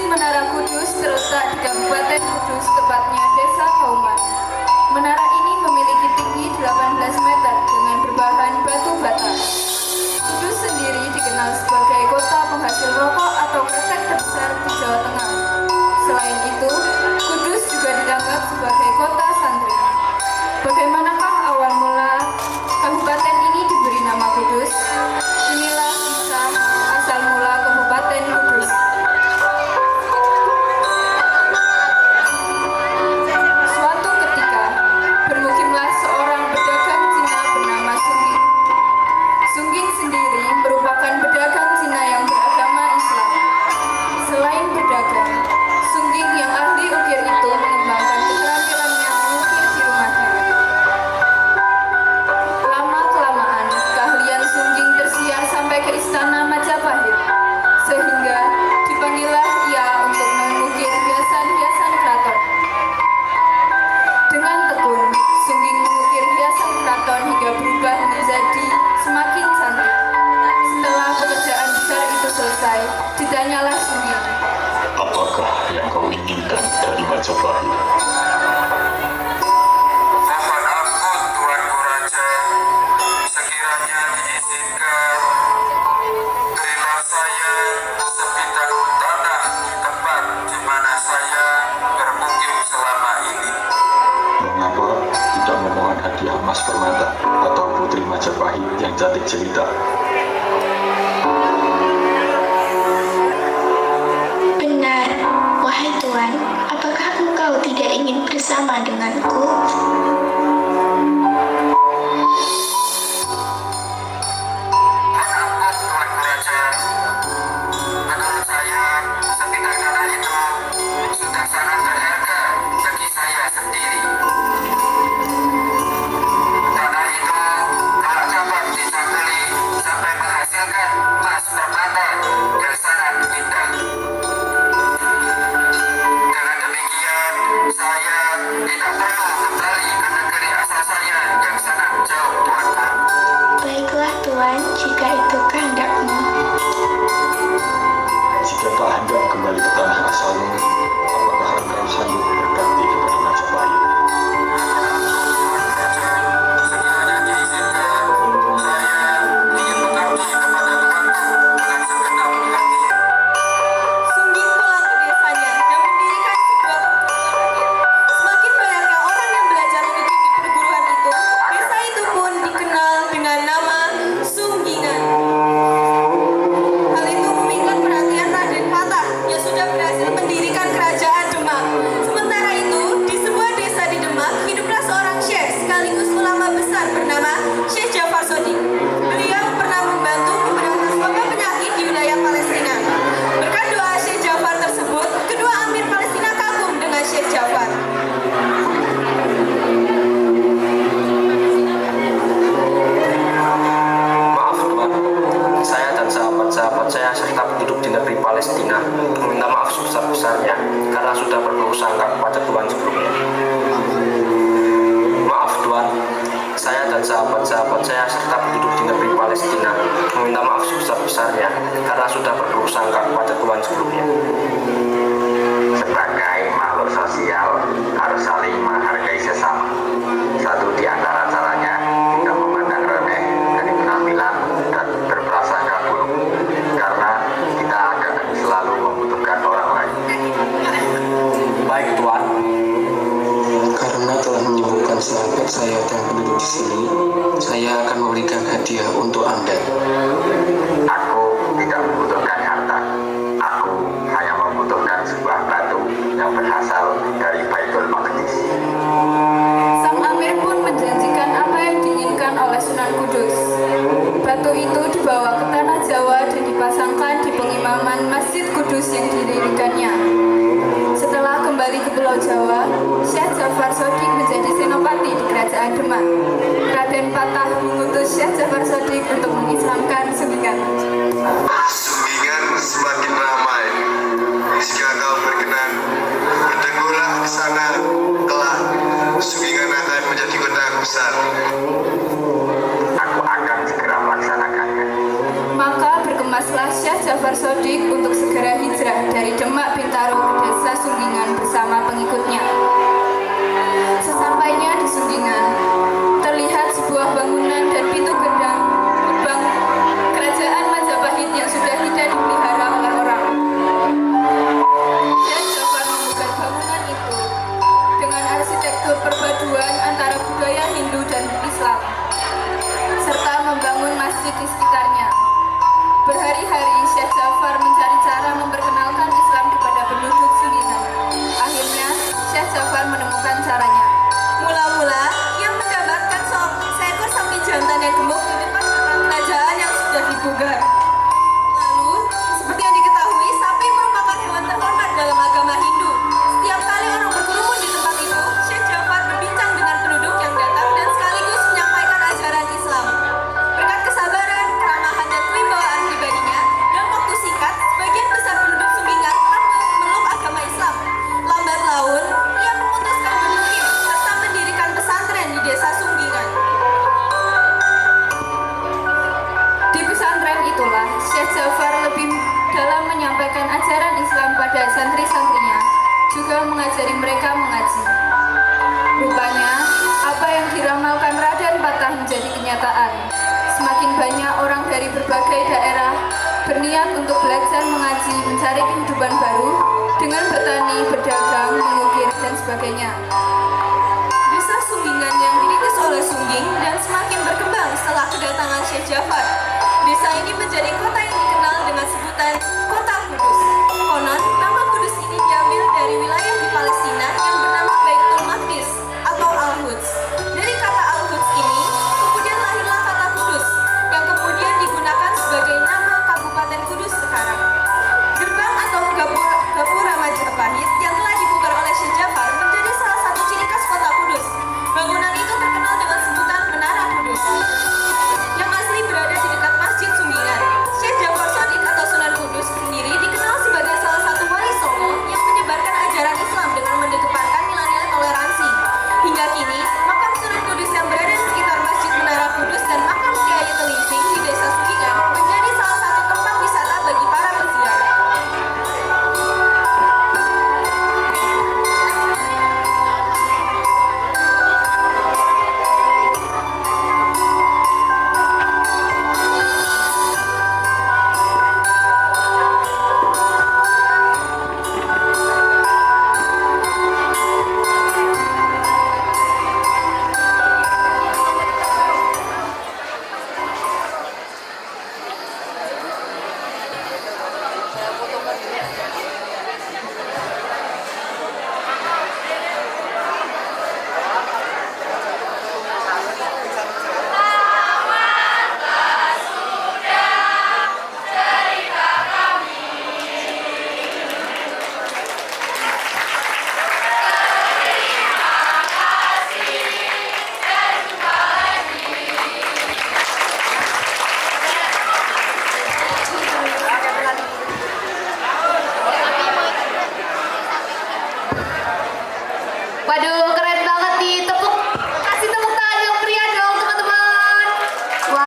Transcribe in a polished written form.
Menara Kudus terletak di Kabupaten Kudus, tepatnya Desa Kauman. Menara ini memiliki tinggi 18 meter dengan berbahan batu bata. Kudus sendiri dikenal sebagai kota penghasil rokok atau kretek terbesar di Jawa Tengah. Selain itu, Kudus juga dianggap sebagai kota santri. Bagaimanakah awal mula kabupaten ini diberi nama Kudus? Inilah kisah asal mula Kabupaten Kudus. Suatu ketika, bermukimlah seorang pedagang Cina bernama Sungging. Sungging sendiri merupakan pedagang Cina yang beragama Islam. Selain berdagang, Sungging yang ahli ukir itu mengembangkan keterampilannya mengukir di rumahnya. Lama-kelamaan, keahlian Sungging tersiar sampai ke istana Majapahit, sehingga dipanggillah ia untuk mengukir hiasan-hiasan keraton. Dengan tekun, Sungging mengukir hiasan keraton hingga berubah menjadi semakin cantik. Setelah pekerjaan besar itu selesai, ditanyalah Sungging, apakah yang kau inginkan dari Majapahit? Mohon ampun Tuanku Raja, sekiranya diizinkan, berilah saya sebidang tanah di tempat di mana saya bermukim selama ini. Mengapa tidak memohon hadiah emas permata atau putri Majapahit yang cantik jelita? Benar, wahai Tuan, apakah engkau tidak ingin bersama denganku? Mohon ampun Tuanku Raja, menurut saya sebidang tanah itu sudah sangat berharga bagi saya sendiri. Tanah itu kalau dapat dicakuli sampai menghasilkan emas permata yang sangat indah. Dengan demikian, saya tidak perlu kembali ke negeri asal saya yang sangat jauh, Tuanku. Baiklah Tuan, jika itu kehendakmu. Jika tak hendak kembali ke tanah asalmu, apakah engkau sanggup berbakti kepada Majapahit? Sekiranya diizinkan, saya ingin mengabdi kepada Tuanku dengan segenap hati. Sungging pulang ke desanya dan mendirikan sebuah perguruan ukir. Semakin banyaknya orang yang belajar mengukir di perguruan itu, desa itu pun dikenal dengan nama Sunggingan. Hal itu memikat perhatian Raden Patah yang sudah berhasil mendirikan kerajaan Demak. Sementara itu, di sebuah desa di Demak, hiduplah seorang syekh sekaligus ulama besar bernama Syekh Jafar Sodik. Beliau pernah membantu memberantas wabah penyakit di wilayah Palestina. Berkat doa Syekh Jafar tersebut, kedua amir Palestina kagum dengan Syekh Jafar. Maaf Tuan, saya dan sahabat-sahabat saya serta penduduk di negeri Palestina meminta maaf sebesar-besarnya karena sudah berburuk sangka kepada Tuan sebelumnya. Maaf Tuan, saya dan sahabat-sahabat saya serta penduduk di negeri Palestina meminta maaf sebesar-besarnya karena sudah berburuk sangka kepada Tuan sebelumnya. Sebagai makhluk sosial harus saling menghargai sesama. Satu di antara caranya tidak memandang remeh dari penampilan dan berprasangka buruk, karena kita akan selalu membutuhkan orang lain. Baik Tuan, Karena telah menyembuhkan sahabat saya dan penduduk di sini, saya akan memberikan hadiah untuk Anda. Aku tidak membutuhkan harta. Aku hanya membutuhkan sebuah batu yang berasal dari Baitul Maqdis. Sang amir pun menjanjikan apa yang diinginkan oleh Sunan Kudus. Batu itu dibawa ke tanah Jawa dan dipasangkan di pengimaman Masjid Kudus yang didirikannya. Setelah kembali ke Pulau Jawa, Syekh Jafar Sodik menjadi senopati di Kerajaan Demak. Raden Patah mengutus Syekh Jafar Sodik untuk mengislamkan Sunggingan. Sunggingan semakin ramai. Jika kau berkenan, berteguhlah di sana. Kelak, Sunggingan akan menjadi kota yang besar. Aku akan segera melaksanakannya. Maka berkemaslah Syekh Jafar Sodik untuk segera hijrah dari Demak Bintaro berbagai daerah berniat untuk belajar mengaji, mencari kehidupan baru dengan bertani, berdagang, mengukir, dan sebagainya. Desa Sunggingan yang dirintis oleh Sungging dan semakin berkembang setelah